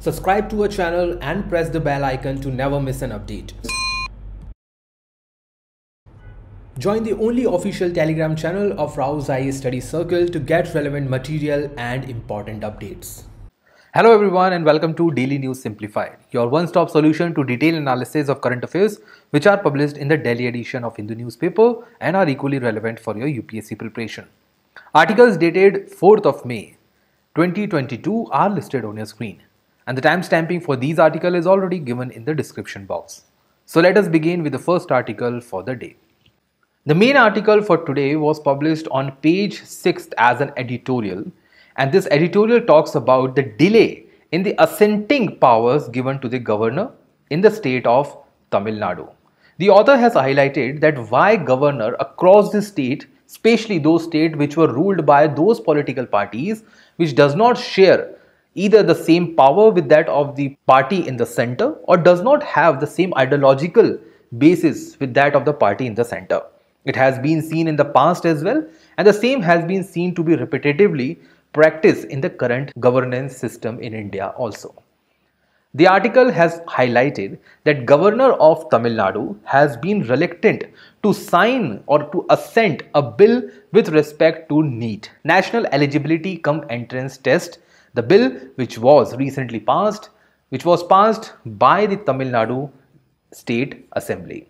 Subscribe to our channel and press the bell icon to never miss an update. Join the only official Telegram channel of RAU'S IAS Study Circle to get relevant material and important updates. Hello everyone and welcome to Daily News Simplified, your one-stop solution to detailed analysis of current affairs which are published in the Delhi edition of Hindu newspaper and are equally relevant for your UPSC preparation. Articles dated 4th of May 2022 are listed on your screen, and the timestamping for these articles is already given in the description box. So let us begin with the first article for the day. The main article for today was published on page 6 as an editorial, and this editorial talks about the delay in the assenting powers given to the governor in the state of Tamil Nadu. The author has highlighted that why governor across the state, especially those states which were ruled by those political parties which does not share either the same power with that of the party in the center or does not have the same ideological basis with that of the party in the center. It has been seen in the past as well, and the same has been seen to be repetitively practiced in the current governance system in India also. The article has highlighted that Governor of Tamil Nadu has been reluctant to sign or to assent a bill with respect to NEET, National Eligibility Cum Entrance Test, the bill which was recently passed, which was passed by the Tamil Nadu State Assembly.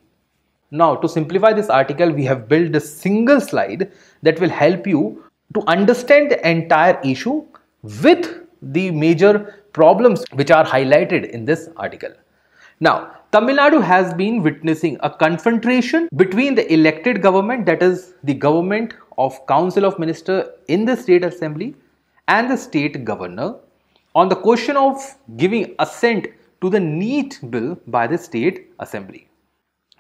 Now, to simplify this article, we have built a single slide that will help you to understand the entire issue with the major problems which are highlighted in this article. Now, Tamil Nadu has been witnessing a confrontation between the elected government, that is the government of Council of Ministers in the State Assembly, and the state governor on the question of giving assent to the NEET bill by the State Assembly.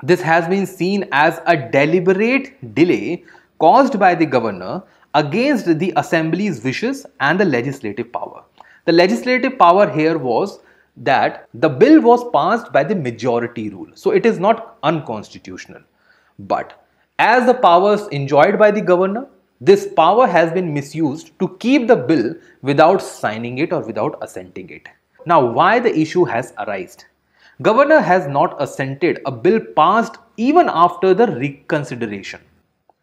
This has been seen as a deliberate delay caused by the governor against the Assembly's wishes and the legislative power. The legislative power here was that the bill was passed by the majority rule, so it is not unconstitutional. But as the powers enjoyed by the governor, this power has been misused to keep the bill without signing it or without assenting it. Now, why the issue has arisen? Governor has not assented a bill passed even after the reconsideration.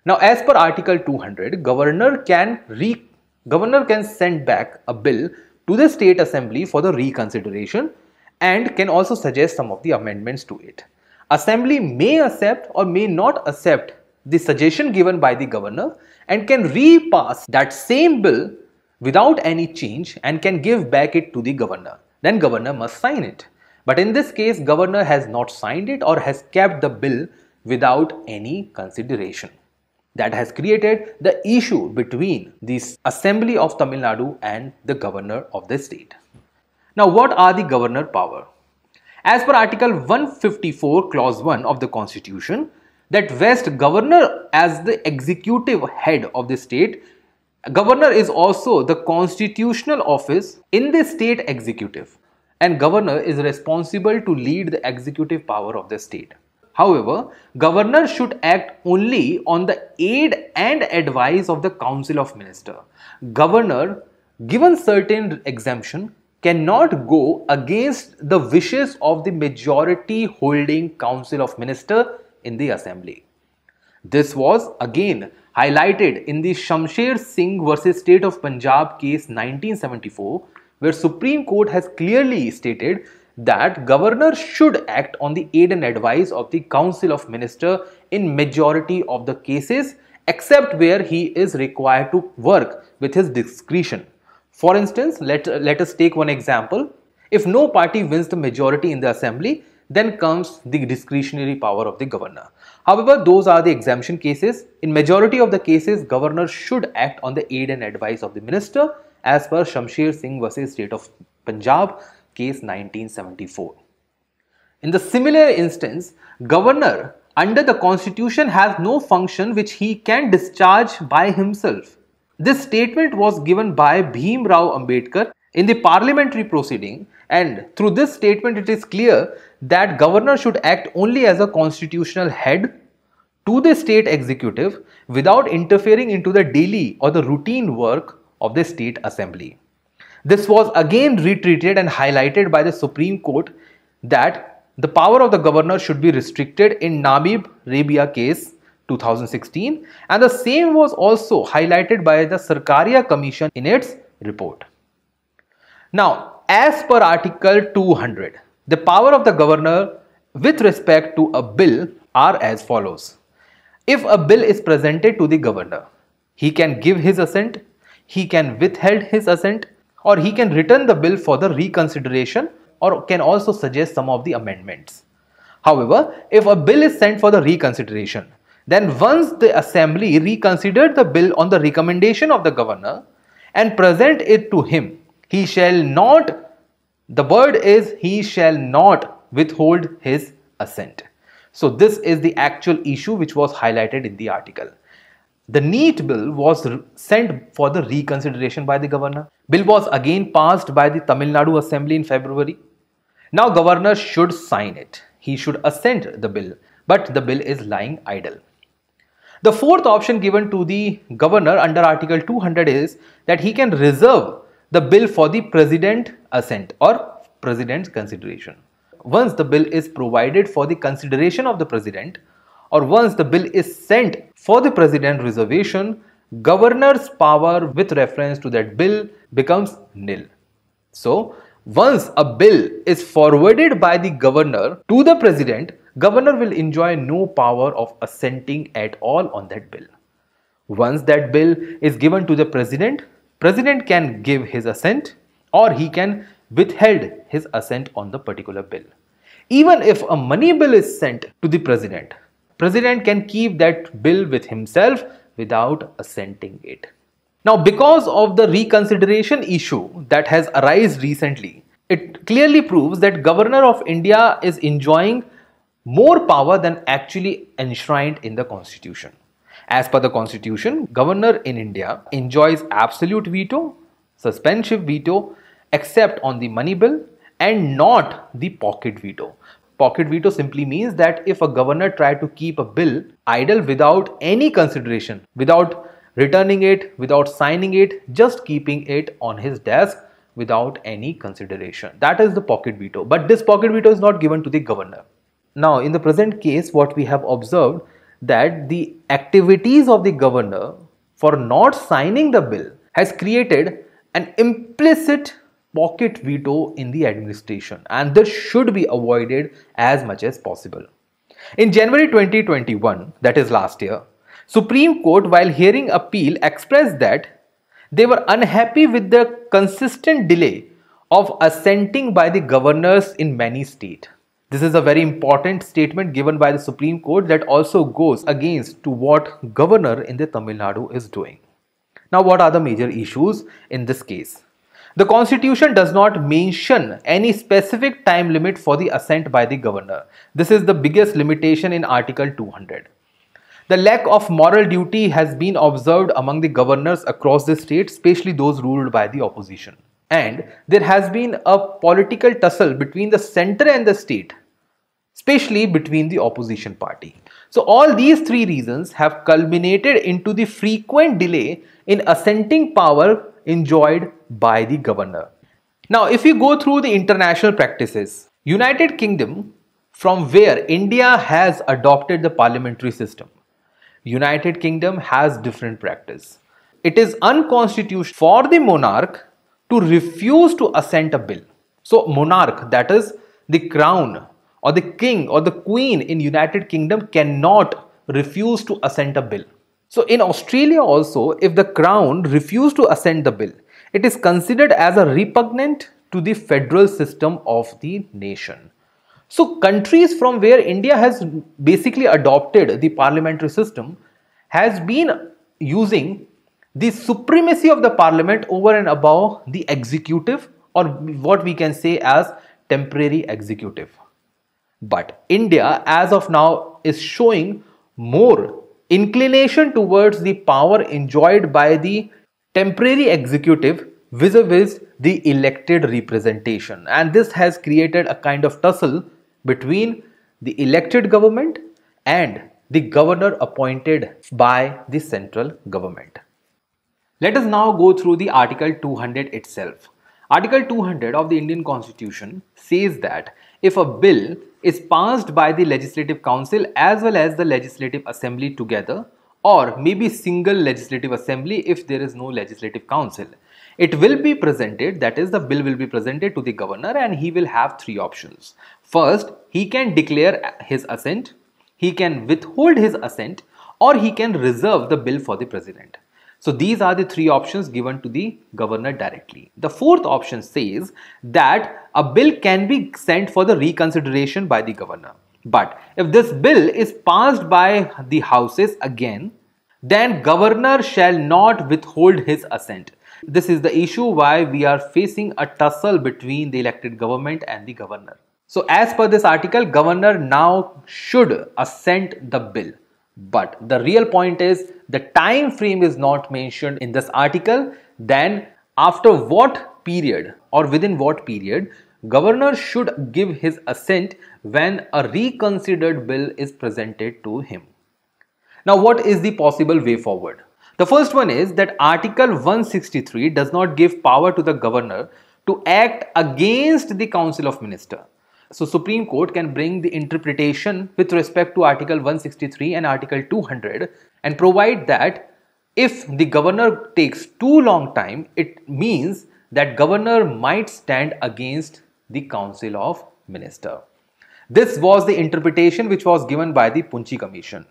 Now, as per Article 200, governor can send back a bill to the State Assembly for the reconsideration and can also suggest some of the amendments to it. Assembly may accept or may not accept the suggestion given by the governor and can repass that same bill without any change and can give back it to the governor. Then governor must sign it. But in this case, governor has not signed it or has kept the bill without any consideration. That has created the issue between the Assembly of Tamil Nadu and the governor of the state. Now, what are the governor power? As per Article 154, Clause 1 of the Constitution, that vests governor as the executive head of the state. Governor is also the constitutional office in the state executive, and governor is responsible to lead the executive power of the state. However, governor should act only on the aid and advice of the Council of Ministers. Governor, given certain exemption, cannot go against the wishes of the majority holding Council of Ministers in the Assembly. This was again highlighted in the Shamsher Singh versus State of Punjab case 1974, where Supreme Court has clearly stated that governor should act on the aid and advice of the Council of Ministers in majority of the cases, except where he is required to work with his discretion. For instance, let us take one example. If no party wins the majority in the Assembly, then comes the discretionary power of the governor. However, those are the exemption cases. In majority of the cases, governor should act on the aid and advice of the minister as per Shamsher Singh versus State of Punjab case 1974. In the similar instance, governor under the constitution has no function which he can discharge by himself. This statement was given by Bhim Rao Ambedkar in the parliamentary proceeding, and through this statement it is clear that governor should act only as a constitutional head to the state executive without interfering into the daily or the routine work of the state assembly. This was again retreated and highlighted by the Supreme Court that the power of the governor should be restricted in Namib Rabia case 2016, and the same was also highlighted by the Sarkaria Commission in its report. Now, as per Article 200, the power of the governor with respect to a bill are as follows. If a bill is presented to the governor, he can give his assent, he can withhold his assent, or he can return the bill for the reconsideration or can also suggest some of the amendments. However, if a bill is sent for the reconsideration, then once the assembly reconsidered the bill on the recommendation of the governor and present it to him, he shall not, the word is he shall not withhold his assent. So this is the actual issue which was highlighted in the article. The NEET bill was sent for the reconsideration by the governor. Bill was again passed by the Tamil Nadu Assembly in February. Now governor should sign it. He should assent the bill, but the bill is lying idle. The fourth option given to the governor under Article 200 is that he can reserve the bill for the president assent or president's consideration. Once the bill is provided for the consideration of the president, or once the bill is sent for the president reservation, governor's power with reference to that bill becomes nil. So, once a bill is forwarded by the governor to the president, governor will enjoy no power of assenting at all on that bill. Once that bill is given to the president, president can give his assent or he can withhold his assent on the particular bill. Even if a money bill is sent to the president, president can keep that bill with himself without assenting it. Now, because of the reconsideration issue that has arisen recently, it clearly proves that Governor of India is enjoying more power than actually enshrined in the Constitution. As per the Constitution, Governor in India enjoys absolute veto, suspensive veto, except on the money bill and not the pocket veto. Pocket veto simply means that if a governor tried to keep a bill idle without any consideration, without returning it, without signing it, just keeping it on his desk without any consideration, that is the pocket veto. But this pocket veto is not given to the governor. Now, in the present case, what we have observed that the activities of the governor for not signing the bill has created an implicit pocket veto in the administration, and this should be avoided as much as possible. In January 2021, that is last year, Supreme Court, while hearing appeal, expressed that they were unhappy with the consistent delay of assenting by the governors in many states. This is a very important statement given by the Supreme Court that also goes against to what governor in the Tamil Nadu is doing. Now, what are the major issues in this case? The Constitution does not mention any specific time limit for the assent by the governor. This is the biggest limitation in Article 200. The lack of moral duty has been observed among the governors across the state, especially those ruled by the opposition. And there has been a political tussle between the center and the state, especially between the opposition party. So all these three reasons have culminated into the frequent delay in assenting power enjoyed by the governor. Now, if you go through the international practices, United Kingdom, from where India has adopted the parliamentary system, United Kingdom has different practice. It is unconstitutional for the monarch to refuse to assent a bill. So monarch, that is the crown or the king or the queen in United Kingdom, cannot refuse to assent a bill. So in Australia also, if the crown refused to assent the bill, it is considered as a repugnant to the federal system of the nation. So countries from where India has basically adopted the parliamentary system has been using the supremacy of the parliament over and above the executive, or what we can say as temporary executive. But India as of now is showing more inclination towards the power enjoyed by the temporary executive vis-a-vis the elected representation, and this has created a kind of tussle between the elected government and the governor appointed by the central government. Let us now go through the Article 200 itself. Article 200 of the Indian Constitution says that if a bill is passed by the Legislative Council as well as the Legislative Assembly together, or maybe single Legislative Assembly if there is no Legislative Council, it will be presented, that is, the bill will be presented to the governor, and he will have three options. First, he can declare his assent, he can withhold his assent, or he can reserve the bill for the president. So these are the three options given to the governor directly. The fourth option says that a bill can be sent for the reconsideration by the governor. But if this bill is passed by the houses again, then governor shall not withhold his assent. This is the issue why we are facing a tussle between the elected government and the governor. So as per this article, governor now should assent the bill. But the real point is the time frame is not mentioned in this article. Then after what period or within what period governor should give his assent when a reconsidered bill is presented to him. Now what is the possible way forward? The first one is that Article 163 does not give power to the governor to act against the Council of Ministers. So Supreme Court can bring the interpretation with respect to Article 163 and Article 200 and provide that if the governor takes too long time, it means that governor might stand against the Council of Ministers. This was the interpretation which was given by the Punchi Commission.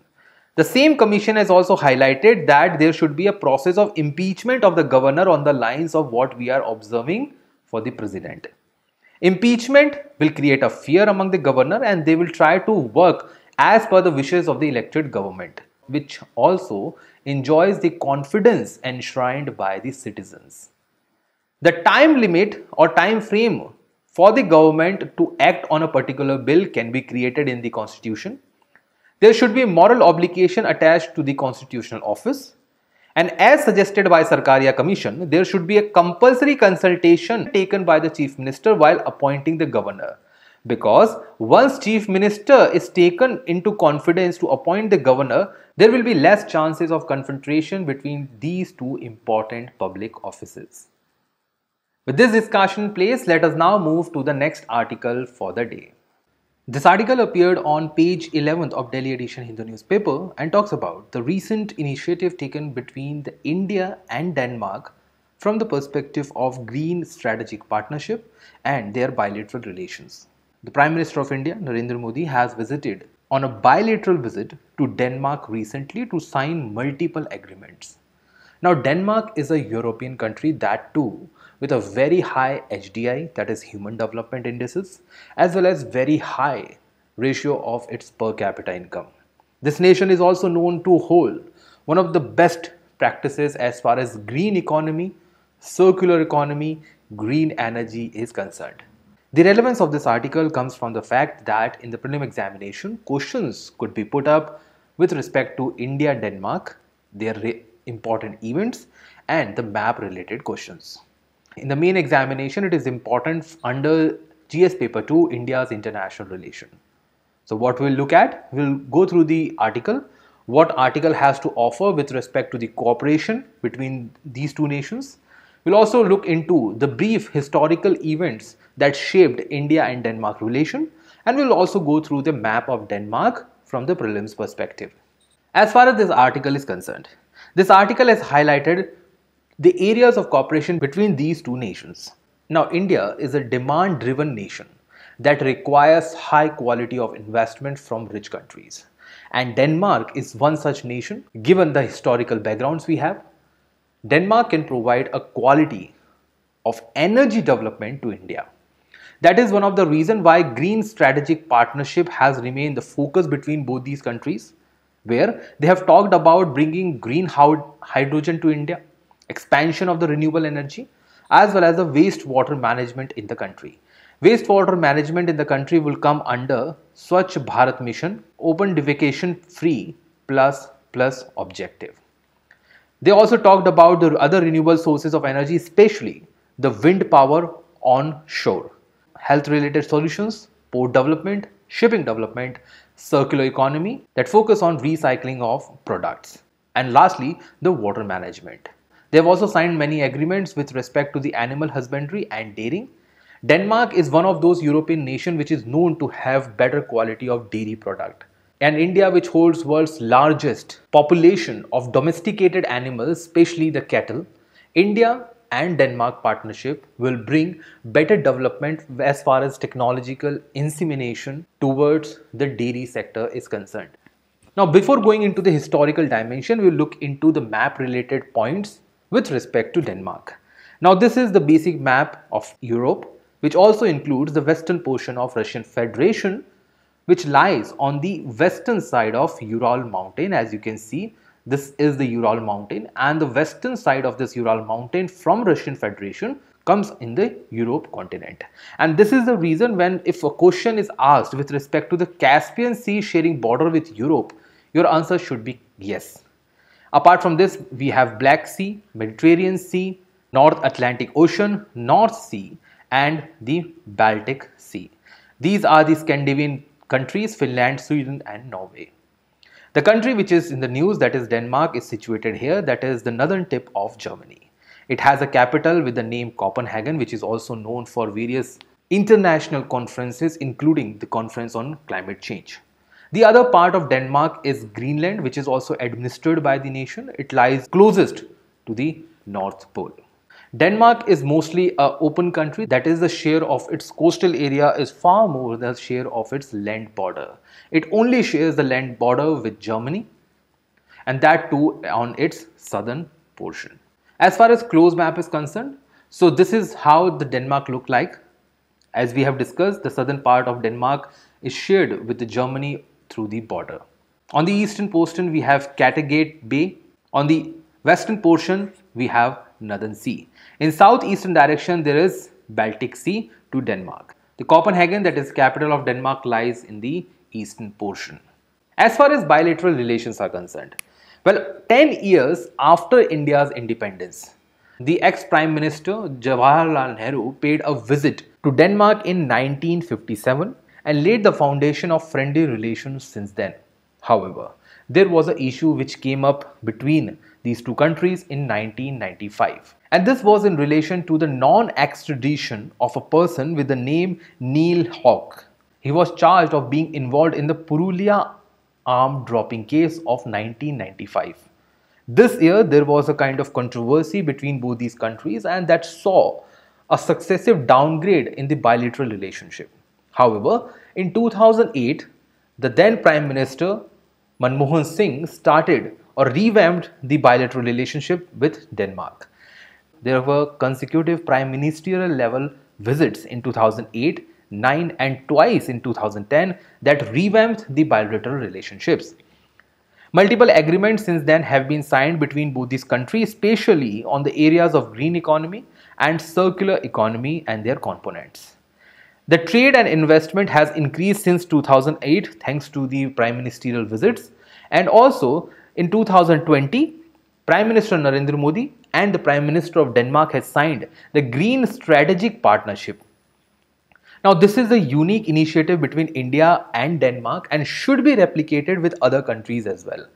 The same commission has also highlighted that there should be a process of impeachment of the governor on the lines of what we are observing for the president. Impeachment will create a fear among the governor and they will try to work as per the wishes of the elected government, which also enjoys the confidence enshrined by the citizens. The time limit or time frame for the government to act on a particular bill can be created in the constitution. There should be moral obligation attached to the constitutional office. And as suggested by Sarkaria Commission, there should be a compulsory consultation taken by the Chief Minister while appointing the governor. Because once Chief Minister is taken into confidence to appoint the governor, there will be less chances of confrontation between these two important public offices. With this discussion in place, let us now move to the next article for the day. This article appeared on page 11th of Delhi edition Hindu newspaper and talks about the recent initiative taken between India and Denmark from the perspective of green strategic partnership and their bilateral relations. The Prime Minister of India, Narendra Modi, has visited on a bilateral visit to Denmark recently to sign multiple agreements. Now, Denmark is a European country, that too with a very high HDI, that is Human Development Indices, as well as very high ratio of its per capita income. This nation is also known to hold one of the best practices as far as green economy, circular economy, green energy is concerned. The relevance of this article comes from the fact that in the prelim examination, questions could be put up with respect to India-Denmark, their important events, and the map related questions. In the main examination, it is important under GS paper 2, India's international relation. So what we'll look at, we'll go through the article, what article has to offer with respect to the cooperation between these two nations. We'll also look into the brief historical events that shaped India and Denmark relation, and we'll also go through the map of Denmark from the prelims perspective. As far as this article is concerned, this article has highlighted the areas of cooperation between these two nations. Now, India is a demand-driven nation that requires high quality of investment from rich countries. And Denmark is one such nation. Given the historical backgrounds we have, Denmark can provide a quality of energy development to India. That is one of the reasons why green strategic partnership has remained the focus between both these countries, where they have talked about bringing green hydrogen to India, expansion of the renewable energy, as well as the wastewater management in the country. Wastewater management in the country will come under Swachh Bharat Mission, open defecation free plus objective. They also talked about the other renewable sources of energy, especially the wind power on shore, health related solutions, port development, shipping development, circular economy that focus on recycling of products, and lastly the water management. They have also signed many agreements with respect to the animal husbandry and dairying. Denmark is one of those European nations which is known to have better quality of dairy product. And India, which holds world's largest population of domesticated animals, especially the cattle, India and Denmark partnership will bring better development as far as technological insemination towards the dairy sector is concerned. Now, before going into the historical dimension, we'll look into the map related points with respect to Denmark. Now, this is the basic map of Europe, which also includes the western portion of Russian Federation, which lies on the western side of Ural mountain. As you can see, this is the Ural mountain, and the western side of this Ural mountain from Russian Federation comes in the Europe continent. And this is the reason when if a question is asked with respect to the Caspian Sea sharing border with Europe, your answer should be yes. Apart from this, we have Black Sea, Mediterranean Sea, North Atlantic Ocean, North Sea, and the Baltic Sea. These are the Scandinavian countries, Finland, Sweden, and Norway. The country which is in the news, that is Denmark, is situated here. That is the northern tip of Germany. It has a capital with the name Copenhagen, which is also known for various international conferences, including the conference on climate change. The other part of Denmark is Greenland, which is also administered by the nation. It lies closest to the North Pole. Denmark is mostly an open country, that is the share of its coastal area is far more than the share of its land border. It only shares the land border with Germany, and that too on its southern portion. As far as close map is concerned, so this is how the Denmark look like. As we have discussed, the southern part of Denmark is shared with the Germany through the border. On the eastern portion we have Kattegat Bay. On the western portion we have Northern Sea. In southeastern direction there is Baltic Sea to Denmark. The Copenhagen, that is capital of Denmark, lies in the eastern portion. As far as bilateral relations are concerned, well, 10 years after India's independence, the ex-Prime Minister Jawaharlal Nehru paid a visit to Denmark in 1957 and laid the foundation of friendly relations since then. However, there was an issue which came up between these two countries in 1995. And this was in relation to the non-extradition of a person with the name Neil Hawke. He was charged of being involved in the Purulia arm dropping case of 1995. This year there was a kind of controversy between both these countries, and that saw a successive downgrade in the bilateral relationship. However, in 2008, the then Prime Minister Manmohan Singh started or revamped the bilateral relationship with Denmark. There were consecutive prime ministerial level visits in 2008, 9 and twice in 2010 that revamped the bilateral relationships. Multiple agreements since then have been signed between both these countries, especially on the areas of green economy and circular economy and their components. The trade and investment has increased since 2008 thanks to the prime ministerial visits, and also in 2020, Prime Minister Narendra Modi and the Prime Minister of Denmark has signed the Green Strategic Partnership. Now, this is a unique initiative between India and Denmark and should be replicated with other countries as well.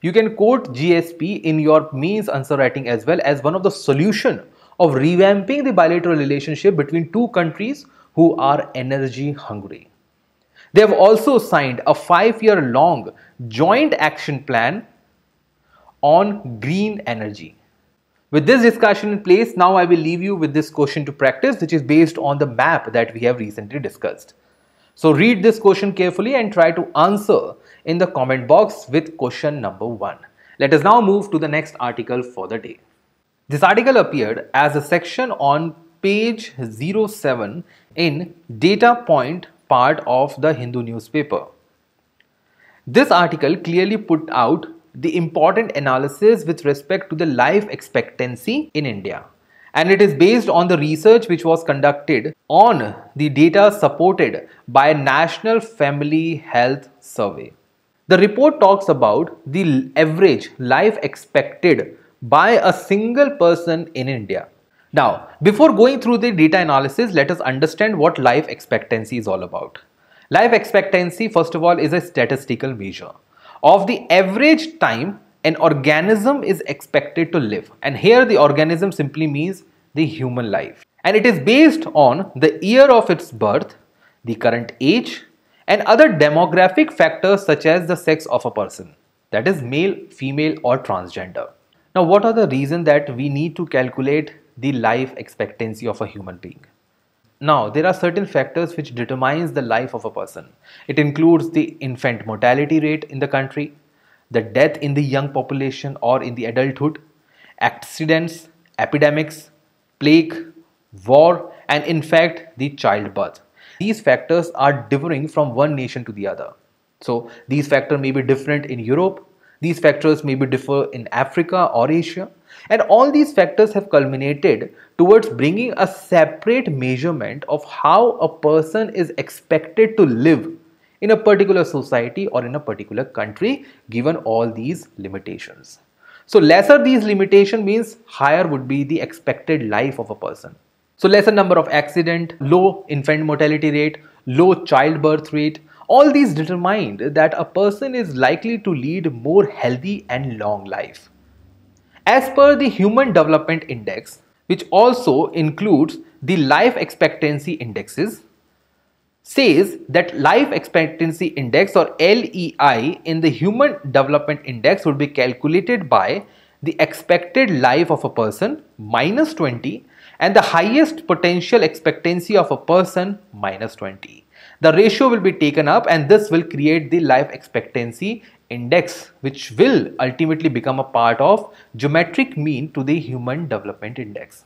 You can quote GSP in your mains answer writing as well as one of the solutions of revamping the bilateral relationship between two countries who are energy hungry. They have also signed a 5-year-long joint action plan on green energy. With this discussion in place, now I will leave you with this question to practice, which is based on the map that we have recently discussed. So read this question carefully and try to answer in the comment box with question number 1. Let us now move to the next article for the day. This article appeared as a section on page 07 in data point part of the Hindu newspaper. This article clearly put out the important analysis with respect to the life expectancy in India, and it is based on the research which was conducted on the data supported by National Family Health Survey. The report talks about the average life expected by a single person in India. Now, before going through the data analysis, let us understand what life expectancy is all about. Life expectancy, first of all, is a statistical measure of the average time an organism is expected to live. And here the organism simply means the human life. And it is based on the year of its birth, the current age, and other demographic factors such as the sex of a person, that is male, female, or transgender. Now, what are the reasons that we need to calculate the life expectancy of a human being? Now, there are certain factors which determines the life of a person. It includes the infant mortality rate in the country, the death in the young population or in the adulthood, accidents, epidemics, plague, war, and in fact the childbirth. These factors are differing from one nation to the other. So these factors may be different in Europe, these factors may be differ in Africa or Asia, and all these factors have culminated towards bringing a separate measurement of how a person is expected to live in a particular society or in a particular country given all these limitations. So lesser these limitations means higher would be the expected life of a person. So lesser number of accident, low infant mortality rate, low childbirth rate, all these determined that a person is likely to lead more healthy and long life. As per the Human Development Index, which also includes the life expectancy indexes, says that life expectancy index or LEI in the Human Development Index would be calculated by the expected life of a person minus 20 and the highest potential expectancy of a person minus 20. The ratio will be taken up and this will create the life expectancy index, which will ultimately become a part of geometric mean to the Human Development Index.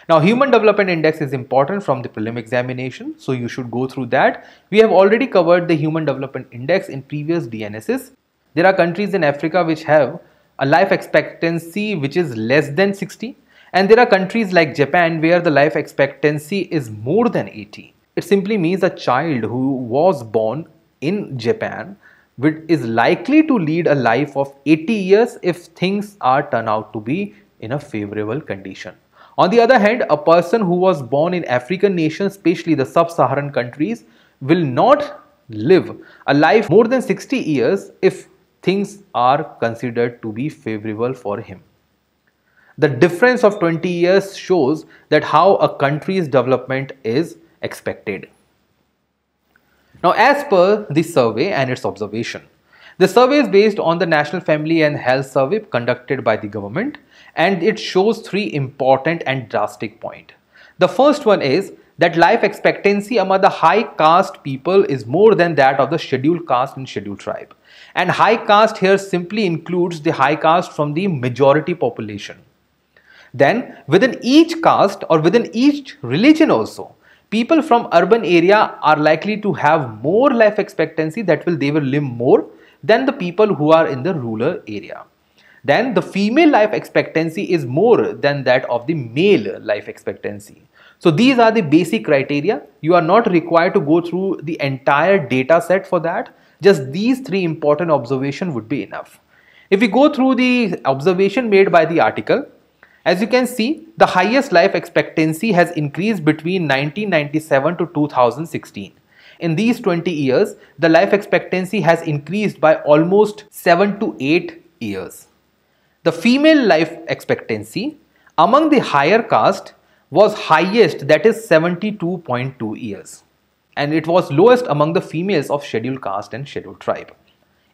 Now, Human Development Index is important from the prelim examination, so you should go through that. We have already covered the Human Development Index in previous DNSs. There are countries in Africa which have a life expectancy which is less than 60, and there are countries like Japan where the life expectancy is more than 80. It simply means a child who was born in Japan is likely to lead a life of 80 years if things are turn out to be in a favorable condition. On the other hand, a person who was born in African nations, especially the sub-Saharan countries, will not live a life more than 60 years if things are considered to be favorable for him. The difference of 20 years shows that how a country's development is expected. Now, as per the survey and its observation, the survey is based on the National Family and Health Survey conducted by the government, and it shows three important and drastic points. The first one is that life expectancy among the high caste people is more than that of the scheduled caste and scheduled tribe. And high caste here simply includes the high caste from the majority population. Then within each caste or within each religion also, people from urban area are likely to have more life expectancy, they will live more than the people who are in the rural area. Then the female life expectancy is more than that of the male life expectancy. So these are the basic criteria. You are not required to go through the entire data set for that. Just these three important observations would be enough. If we go through the observation made by the article, as you can see, the highest life expectancy has increased between 1997 to 2016. In these 20 years, the life expectancy has increased by almost 7 to 8 years. The female life expectancy among the higher caste was highest, that is 72.2 years. And it was lowest among the females of scheduled caste and scheduled tribe.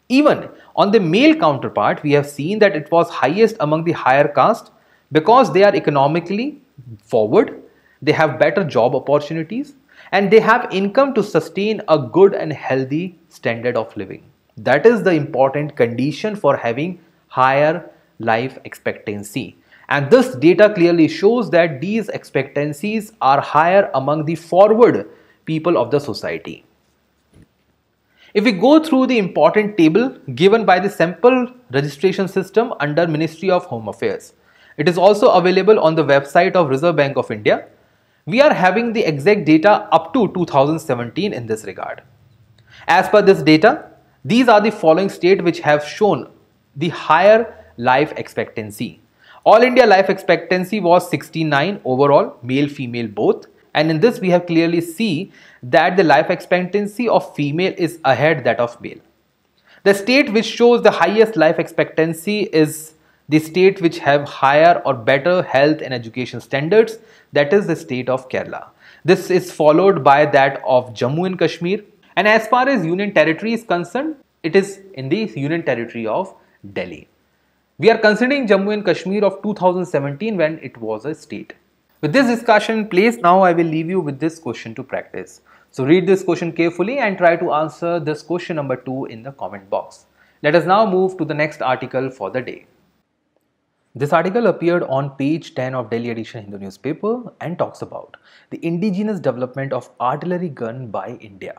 Even on the male counterpart, we have seen that it was highest among the higher caste because they are economically forward, they have better job opportunities, and they have income to sustain a good and healthy standard of living. That is the important condition for having higher life expectancy. And this data clearly shows that these expectancies are higher among the forward people of the society. If we go through the important table given by the sample registration system under Ministry of Home Affairs, it is also available on the website of Reserve Bank of India. We are having the exact data up to 2017 in this regard. As per this data, these are the following states which have shown the higher life expectancy. All India life expectancy was 69 overall, male, female both. And in this we have clearly see that the life expectancy of female is ahead that of male. The state which shows the highest life expectancy is the state which have higher or better health and education standards, that is the state of Kerala. This is followed by that of Jammu and Kashmir, and as far as Union Territory is concerned, it is in the Union Territory of Delhi. We are considering Jammu and Kashmir of 2017 when it was a state. With this discussion in place, now I will leave you with this question to practice. So read this question carefully and try to answer this question number 2 in the comment box. Let us now move to the next article for the day. This article appeared on page 10 of Delhi edition Hindu newspaper and talks about the indigenous development of artillery gun by India.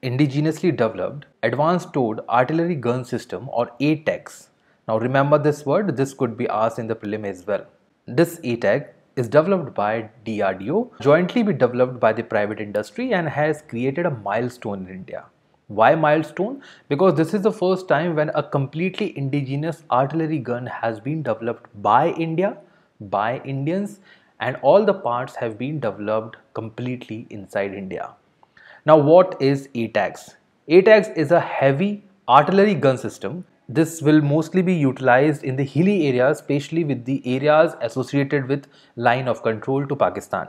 Indigenously developed advanced towed artillery gun system, or ATAGS. Now remember this word, this could be asked in the prelim as well. This ATAG is developed by DRDO, jointly be developed by the private industry, and has created a milestone in India. Why milestone? Because this is the first time when a completely indigenous artillery gun has been developed by India, by Indians, and all the parts have been developed completely inside India. Now what is ATAGS? ATAGS is a heavy artillery gun system. This will mostly be utilized in the hilly areas, especially with the areas associated with line of control to Pakistan.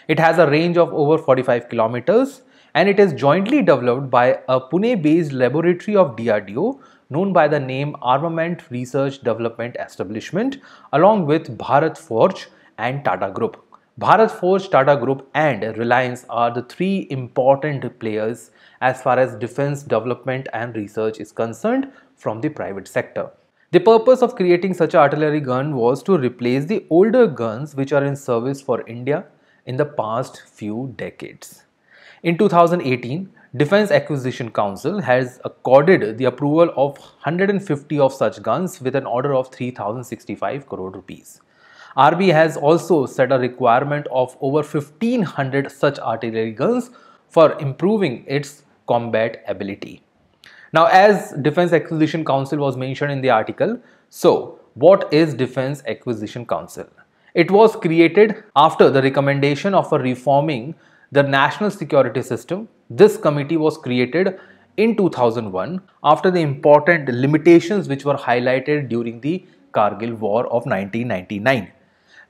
It has a range of over 45 kilometers and it is jointly developed by a Pune-based laboratory of DRDO known by the name Armament Research Development Establishment, along with Bharat Forge and Tata Group. Bharat Forge, Tata Group and Reliance are the three important players as far as defense development and research is concerned from the private sector. The purpose of creating such an artillery gun was to replace the older guns which are in service for India in the past few decades. In 2018, Defence Acquisition Council has accorded the approval of 150 of such guns with an order of 3,065 crore rupees. RB has also set a requirement of over 1500 such artillery guns for improving its combat ability. Now, as Defence Acquisition Council was mentioned in the article, so what is Defence Acquisition Council? It was created after the recommendation of reforming the national security system. This committee was created in 2001 after the important limitations which were highlighted during the Kargil War of 1999.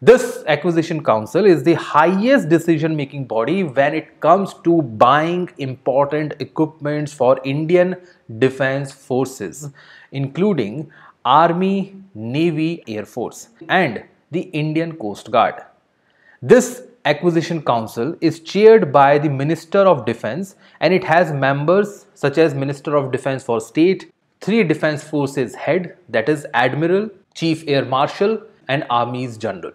This Acquisition Council is the highest decision-making body when it comes to buying important equipments for Indian Defence Forces, including Army, Navy, Air Force, and the Indian Coast Guard. This Acquisition Council is chaired by the Minister of Defence and it has members such as Minister of Defence for State, 3 Defence Forces Head, that is Admiral, Chief Air Marshal and Armies General.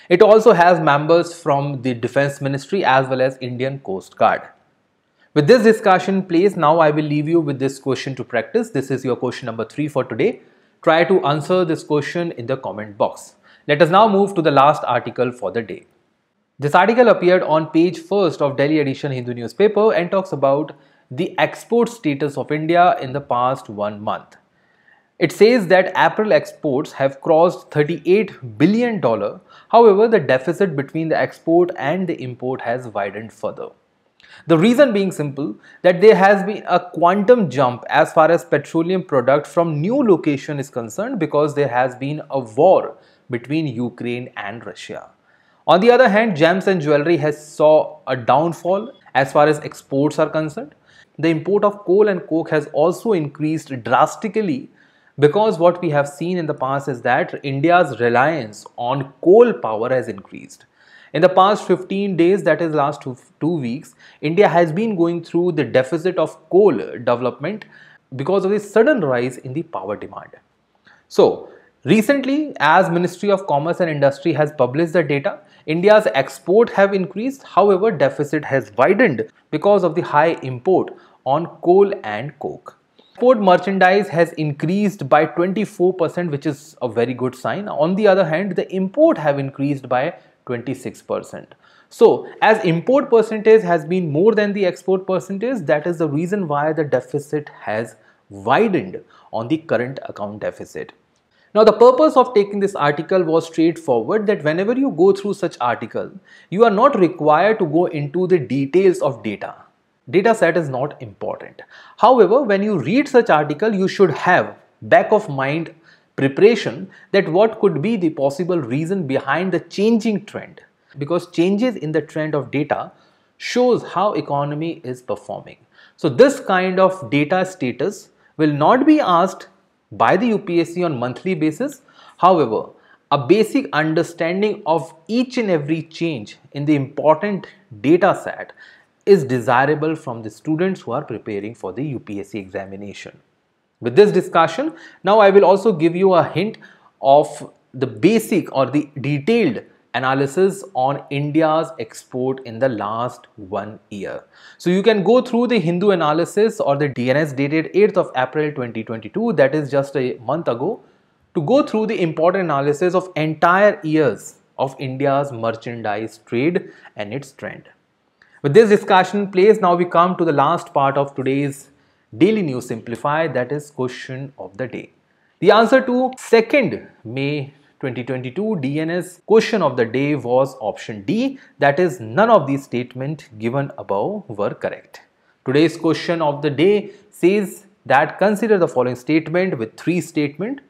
It also has members from the Defence Ministry as well as Indian Coast Guard. With this discussion, please, now I will leave you with this question to practice. This is your question number 3 for today. Try to answer this question in the comment box. Let us now move to the last article for the day. This article appeared on page 1st of Delhi edition Hindu newspaper and talks about the export status of India in the past 1 month. It says that April exports have crossed $38 billion. However, the deficit between the export and the import has widened further. The reason being simple, that there has been a quantum jump as far as petroleum product from new location is concerned because there has been a war between Ukraine and Russia. On the other hand, gems and jewelry has saw a downfall as far as exports are concerned. The import of coal and coke has also increased drastically because what we have seen in the past is that India's reliance on coal power has increased. In the past 15 days, that is last 2 weeks, India has been going through the deficit of coal development because of the sudden rise in the power demand. So, recently, as Ministry of Commerce and Industry has published the data, India's export have increased, however, deficit has widened because of the high import on coal and coke. Export merchandise has increased by 24%, which is a very good sign. On the other hand, the import have increased by 26%. So, as import percentage has been more than the export percentage, that is the reason why the deficit has widened on the current account deficit. Now, the purpose of taking this article was straightforward, that whenever you go through such article, you are not required to go into the details of data. data set is not important. However, when you read such article, you should have back of mind preparation that what could be the possible reason behind the changing trend, because changes in the trend of data shows how economy is performing. So this kind of data status will not be asked by the UPSC on monthly basis. However, a basic understanding of each and every change in the important data set is desirable from the students who are preparing for the UPSC examination. With this discussion, now I will also give you a hint of the basic or the detailed analysis on India's export in the last 1 year. So you can go through the Hindu analysis or the DNS dated 8th of April 2022, that is just a month ago, to go through the important analysis of entire years of India's merchandise trade and its trend. With this discussion in place, now we come to the last part of today's Daily News Simplified, that is question of the day. The answer to 2nd May 2022 DNS question of the day was option D, that is none of these statements given above were correct. Today's question of the day says that consider the following statement with 3 statements.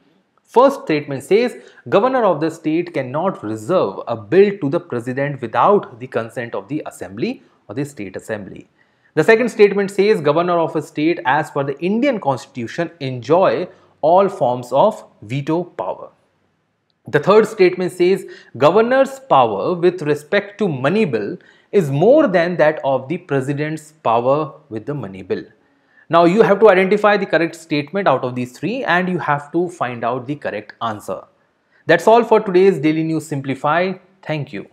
First statement says governor of the state cannot reserve a bill to the president without the consent of the assembly or the state assembly. The second statement says governor of a state as per the Indian constitution enjoy all forms of veto power. The third statement says governor's power with respect to money bill is more than that of the president's power with the money bill. Now you have to identify the correct statement out of these 3 and you have to find out the correct answer. That's all for today's Daily News Simplified. Thank you.